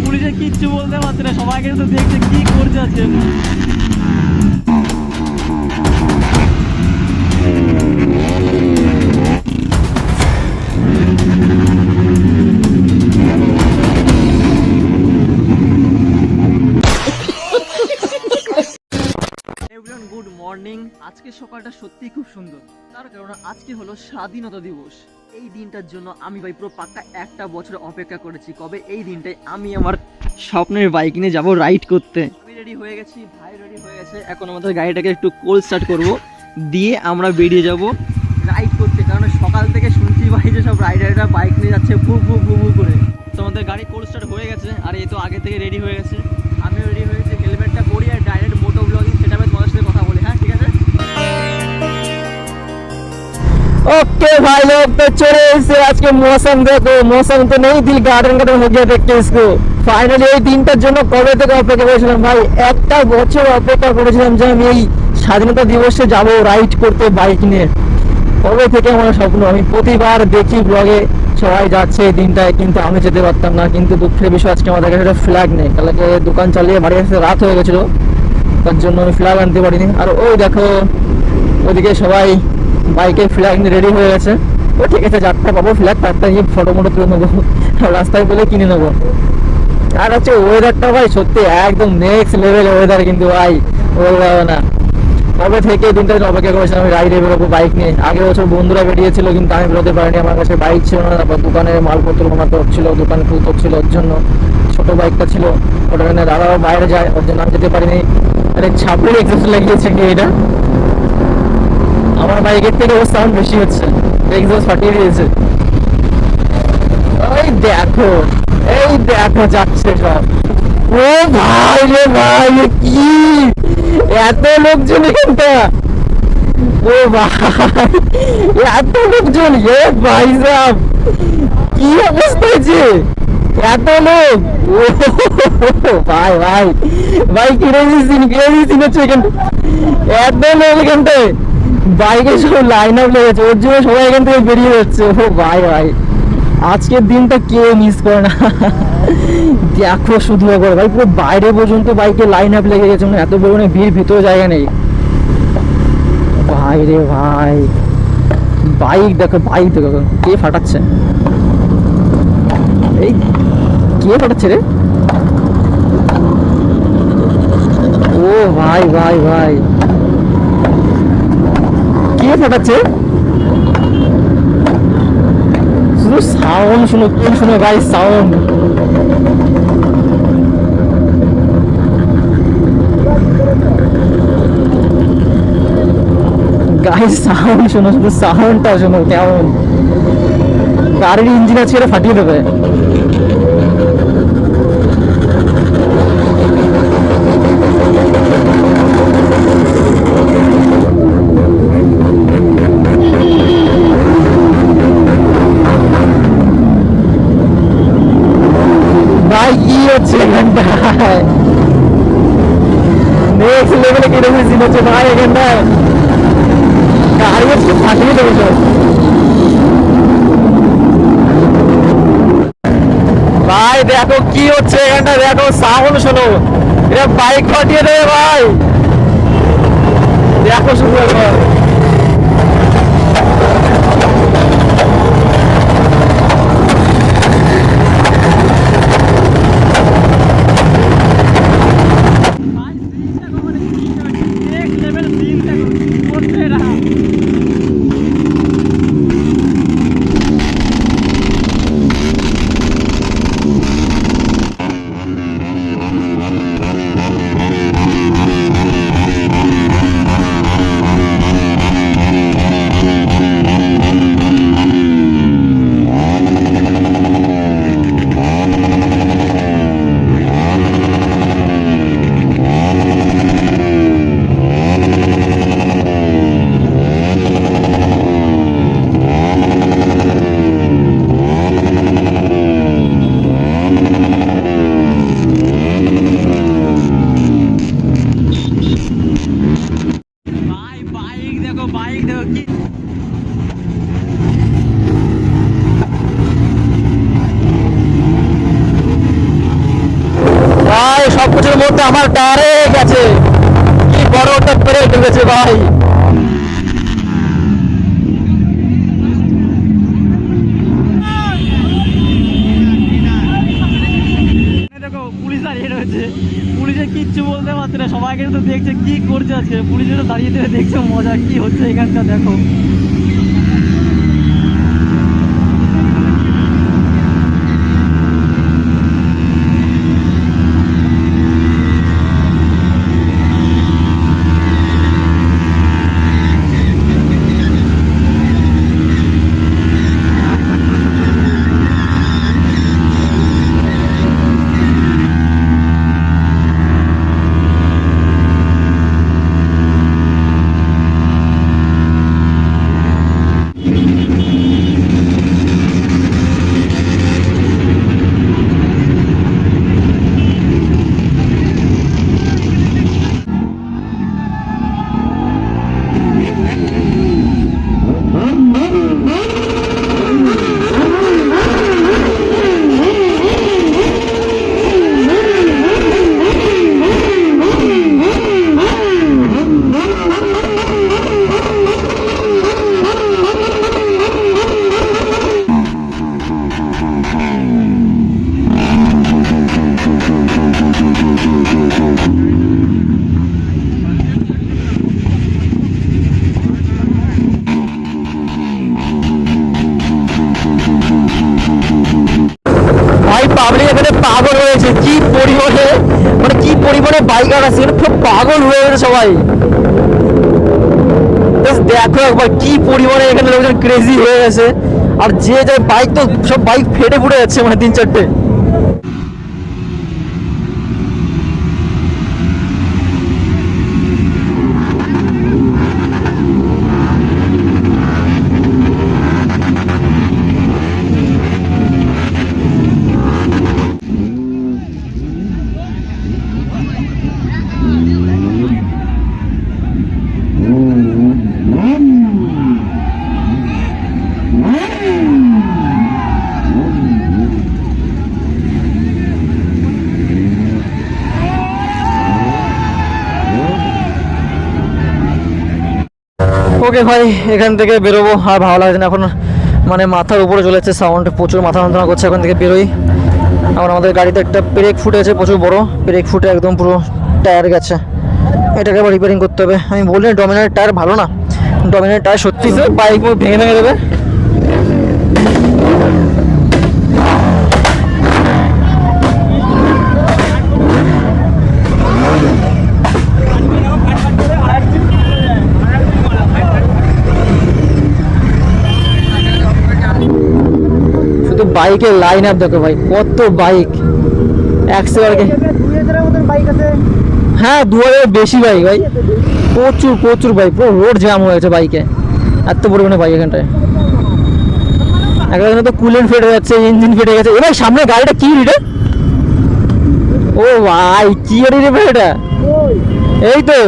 পুলিশে কিচ্ছু বলতে পারছে না, সবাইকে তো দেখছে কি করতে আছে। Good morning. আজকে সকালটা সত্যিই খুব সুন্দর, তার কারণ আজকে হলো স্বাধীনতা দিবস। এই দিনটার জন্য আমি ভাই পুরো পাক্কা একটা বছর অপেক্ষা করেছি, কবে এই দিনটায় আমি আমার স্বপ্নের বাইক নিয়ে যাবো রাইড করতে। আমি রেডি হয়ে গেছি, ভাই রেডি হয়ে গেছে, এখন আমাদের গাড়িটাকে একটু কোল্ড স্টার্ট করব, দিয়ে আমরা বেরিয়ে যাব রাইড করতে। কারণ সকাল থেকে শুনছি ভাই যে সব রাইডাররা বাইক নিয়ে যাচ্ছে ভু ভু ভু ভু করে। তো আমাদের গাড়ি কোল্ড স্টার্ট হয়ে গেছে, আর এই তো আগে থেকে রেডি হয়ে গেছে, আমিও রেডি হয়েছি। হেলমেটটা পরি আর ডাইরেক্ট মোটো ব্লগিং সেটা তোমাদের সাথে কথা বলি। হ্যাঁ ঠিক আছে, ओके भाई लोग, तो चले इसे आज के मौसम देखो, मौसम तो नहीं दिल गार्डन गार्डन हो गया देख के इसको। ফাইনালি এই দিনটার জন্য কবে থেকে অপেক্ষা করেছিলাম ভাই, একটা বছর অপেক্ষা করেছিলাম যে আমি এই স্বাধীনতা দিবসে যাব রাইড করতে বাইক নিয়ে। কবে থেকে আমার স্বপ্ন, আমি প্রতিবার দেখি ব্লগে সবাই যাচ্ছে এই দিনটায়, কিন্তু আমি যেতে পারতাম না। কিন্তু দুঃখের বিষয় আজকে আমাদের কাছে ফ্ল্যাগ নেই, কালকে দোকান চালিয়ে বাড়ি আসতে রাত হয়ে গেছিলো, তার জন্য আমি ফ্ল্যাগ আনতে পারিনি। আর ওই দেখো ওইদিকে সবাই বাইকে ফ্ল্যাগ নিয়ে রেডি হয়ে গেছে। ও ঠিক আছে, যাত্রা পাবো ফ্ল্যাগ, তারটা নিয়ে ফটো মোটো তুলে নেবো, রাস্তায় বলে কিনে নেবো। আর হচ্ছে ওয়েদারটা ভাই সত্যি একদম নেক্সট লেভেল ওয়েদার, কিন্তু ভাই বলবো না কবে থেকে দিনটা অপেক্ষা করেছিলাম আমি রাইডে বেরোবো বাইক নিয়ে। আগের বছর বন্ধুরা বেরিয়েছিল কিন্তু আমি বেরোতে পারিনি, আমার কাছে বাইক ছিল না, তারপর দোকানে মালপত্র কমাতে হচ্ছিল, দোকানে খুলতে হচ্ছিল, ওর জন্য ছোট বাইকটা ছিল, ওটা নিয়ে দাদাও বাইরে যায়, ওর জন্য আমি যেতে পারিনি। আরে ছাপড়ি এক্সেস লাগিয়েছে কি এটা, আমার বাইকের থেকে ওর সাউন্ড বেশি হচ্ছে, এক্সস্ট ফাটিয়ে দিয়েছে। ওই দেখো, এই দেখো যাচ্ছে সব। ও ভাই রে ভাই, কি এত লোকজন এখানটা, ও ভাই এত লোকজন, এ ভাই সাহেব কি অবস্থা হয়েছে, এত লোক। ও ভাই ভাই ভাই ক্রেজি সিন হচ্ছে এখানটা, এত লোক এখানটায়, বাইকে সব লাইন আপ লেগেছে, ওর জন্য সবাই এখান থেকে বেরিয়ে যাচ্ছে। ও ভাই ভাই আজকের দিনটা কে মিস করে না। দেখো শুধু একবার ভাই পুরো বাইরে পর্যন্ত বাইকে লাইন আপ লেগে গেছে, মানে এত পরিমাণে ভিড়, ভিতরে জায়গা নেই ভাই রে ভাই। বাইক দেখো, বাইক দেখো কে ফাটাচ্ছে, এই কে ফাটাচ্ছে রে, ও ভাই ভাই ভাই কে ফাটাচ্ছে, শুধু সাউন্ড শুনো, কোন শুনো ভাই সাউন্ড, গাইস সাউন্ড শোনো, শুধু সাউন্ডটা শোনো কেমন, গাড়ির ইঞ্জিন আছে এটা ফাটিয়ে দেবে। ভাই কি হচ্ছে এখানটায়, নেক্সট লেভেলে কিরকম সিন হচ্ছে ভাই এখানটায়, গাড়ি হচ্ছে ফাটিয়ে দেবে সব। ভাই দেখো কি হচ্ছে এখানটা, দেখো সাউন্ড শোনো, এটা বাইক ফাটিয়ে দেবে ভাই, দেখো শুধু একবার। ভাই সবকিছুর মধ্যে আমার টায়ারে গেছে, কি বড় একটা পেরে ঢুকেছে ভাই। দেখো পুলিশ দাঁড়িয়ে রয়েছে, পুলিশে কিচ্ছু বলতে পারছে না, সবাই কিন্তু দেখছে কি করছে আজকে, পুলিশে তো দাঁড়িয়ে থেকে দেখছে মজা কি হচ্ছে এখানটা দেখো। ভাই পাবলিক এখানে পাগল হয়েছে, কি পরিমাণে মানে কি পরিমাণে বাইকার আছে এখানে, পুরো পাগল হয়ে গেছে সবাই। Just দেখো একবার কি পরিমাণে এখানে লোকজন ক্রেজি হয়ে গেছে, আর যে যায় বাইক তো সব বাইক ফেটে ফুটে যাচ্ছে মানে 3-4টে। ওকে ভাই এখান থেকে বেরোবো, আর ভালো লাগছে না এখন, মানে মাথার উপরে চলে যাচ্ছে সাউন্ড, প্রচুর মাথা যন্ত্রণা করছে। এখান থেকে বেরোই। আর আমাদের গাড়িতে একটা ব্রেক ফুটেছে, প্রচুর বড় ব্রেক ফুটে একদম পুরো টায়ার গেছে, এটাকে আবার রিপেয়ারিং করতে হবে। আমি বলি ডমিনার টায়ার ভালো না, ডমিনার টায়ার সত্যি বাইক ভেঙে ভেঙে দেবে। শুধু বাইকের লাইন আপ দেখো ভাই, কত বাইক একসাথে। হ্যাঁ 2000 বেশি বাইক ভাই, প্রচুর প্রচুর বাইক, পুরো রোড জ্যাম হয়েছে বাইকে, এত পরিমাণে বাইক এখানটায়। এখানে তো কুলেন্ট ফেটে যাচ্ছে, ইঞ্জিন ফেটে গেছে। এবার সামনে গাড়িটা কি রে? ও ভাই কি গাড়ি রে ভাই এটা? এই তো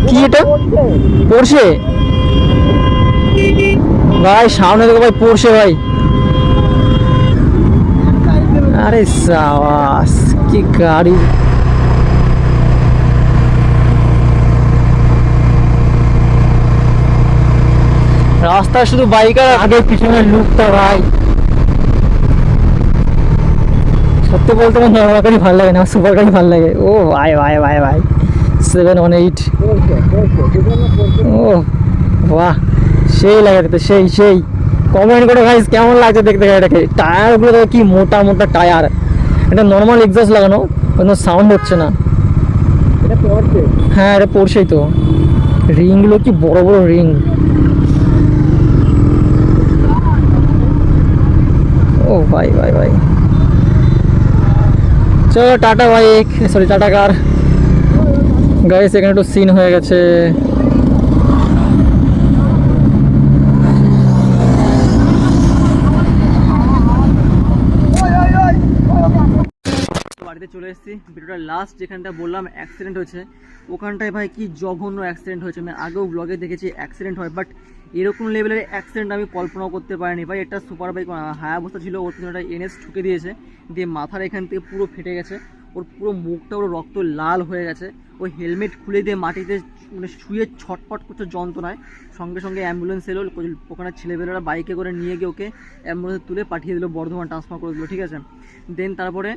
কি এটা, পোরশে ভাই, সামনে দেখো ভাই পোরশে ভাই। আরে সাবাস কি গাড়ি। রাস্তায় শুধু বাইক আর আগে পিছনের লুকটা ভাই, সত্যি বলতে আমার নর্মাল গাড়ি ভালো লাগে না, সুপার গাড়ি ভালো লাগে। ও ভাই ভাই ভাই ভাই 718, ও বাহ সেই লাগে দেখতে, সেই সেই। কমেন্ট করে গাইস কেমন লাগছে দেখতে গাড়িটাকে। টায়ারগুলো দেখো কি মোটা মোটা টায়ার, এটা নর্মাল এক্সস্ট লাগানো, কোনো সাউন্ড হচ্ছে না। হ্যাঁ এটা পোরশেই তো, রিংগুলো কি বড় বড় রিং। ও ভাই ভাই ভাই, চলো টাটা বাইক, সরি টাটা কার। গাইস এখানে একটু সিন হয়ে গেছে। বাড়িতে চলে এসেছি। ভিডিওটা লাস্ট যেখানটা বললাম অ্যাক্সিডেন্ট হয়েছে, ওখানটায় ভাই কি জঘন্য অ্যাক্সিডেন্ট হয়েছে। আমি আগেও ব্লগে দেখেছি অ্যাক্সিডেন্ট হয়, বাট এরকম লেভেলের অ্যাক্সিডেন্ট আমি কল্পনাও করতে পারিনি ভাই। একটা সুপার বাইক হায়াবুসা ছিল, ওর পিছনে একটা এনএস ঠুকে দিয়েছে, দিয়ে মাথার এখান থেকে পুরো ফেটে গেছে, ওর পুরো মুখটা ওর রক্ত লাল হয়ে গেছে। ওই হেলমেট খুলে দিয়ে মাটিতে মানে শুয়ে ছটপট করছে যন্ত্রণায়। সঙ্গে সঙ্গে অ্যাম্বুলেন্স এলো, ওখানে ছেলেবেলারা বাইকে করে নিয়ে গিয়ে ওকে অ্যাম্বুলেন্সে তুলে পাঠিয়ে দিল, বর্ধমান ট্রান্সফার করে দিল, ঠিক আছে। দেন তারপরে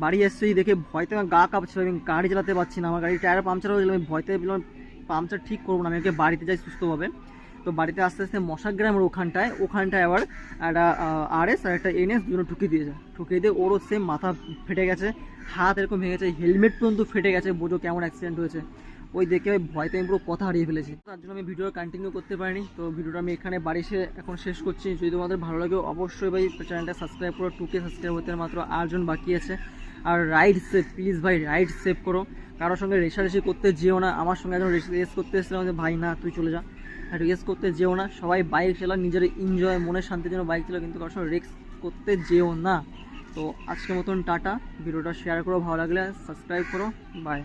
বাড়ি এসেই দেখে ভয়তে আমার গা কাঁপছিল, আমি গাড়ি চালাতে পারছি না, আমার গাড়ির টায়ার পাংচার হয়ে গেল, আমি ভয়তে বললাম পাংচার ঠিক করবো না, আমি ওকে বাড়িতে যাই সুস্থভাবে। তো বাড়িতে আস্তে আস্তে মশাগ্রামের ওখানটায় আবার একটা আরএস আর একটা এনএস দুটো ঠুকিয়ে দিয়ে ওরও সেম মাথা ফেটে গেছে, হাত এরকম ভেঙে গেছে, হেলমেট পর্যন্ত ফেটে গেছে, বোঝো কেমন অ্যাক্সিডেন্ট হয়েছে। ওই দেখে ওই ভয়তে আমি পুরো কথা হারিয়ে ফেলেছি, তার জন্য আমি ভিডিও কন্টিনিউ করতে পারিনি। তো ভিডিওটা আমি এখানে বাড়ি এসে এখন শেষ করছি। যদি তোমাদের ভালো লাগে অবশ্যই ভাই চ্যানেলটা সাবস্ক্রাইব করো, 2K সাবস্ক্রাইব হতে মাত্র 8 জন বাকি আছে। আর রাইড সেভ প্লিজ ভাই, রাইড সেভ করো, কারোর সঙ্গে রেষারেষি করতে যেও না। আমার সঙ্গে একজন রেস করতে এসেছিলাম, যে ভাই না তুই চলে যা, রেস করতে যেও না। সবাই বাইক চালাও নিজের এনজয় মনের শান্তির জন্য বাইক চালাও, কিন্তু কারোর সঙ্গে রেস করতে যেও না। তো আজকের মতন টাটা, ভিডিওটা শেয়ার করো, ভালো লাগলে সাবস্ক্রাইব করো, বাই।